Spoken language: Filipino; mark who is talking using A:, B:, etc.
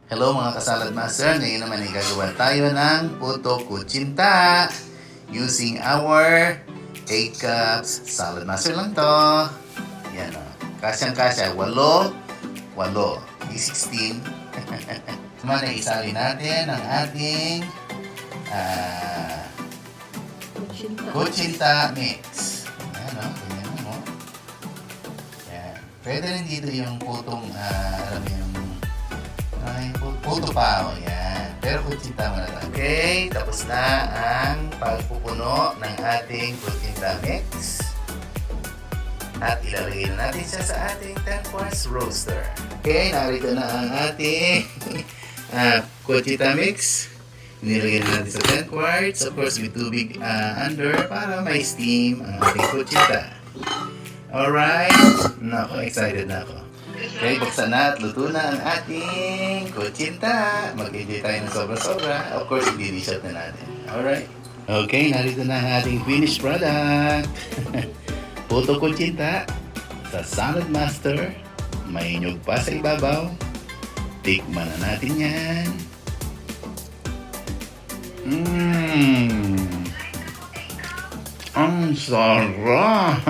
A: Hello mga kasalad master, ngayon naman ay gagawa tayo ng puto kutsinta using our 8 cups. Salad master lang to. Yan o. Kasyang-kasya. 8. 16. Naman ay isali natin ang ating kutsinta mix. Yan o. Ganyan mo. Yan. Pwede rin dito yung putong, alam mo yung puto pa ako, yan. Pero kutsinta mo na lang. Okay, tapos na ang pagpupuno ng ating kutsinta mix. At ilalagay na natin siya sa ating 10 quarts roaster. Okay, narito na ang ating kutsinta mix. Nilagay na natin sa 10 quarts. Of course, with tubig under para may steam ang ating kutsinta. Alright. Nako, excited na ako. Okay, buksan na at luto na ang ating kutsinta. Mag-enjoy tayo ng sobra-sobra. Of course, i-dish out na natin. Alright. Okay, narito na ang ating finished product. Puto kutsinta sa Salad Master. May nyug pa sa ibabaw. Tikman na natin yan. Ang sarap!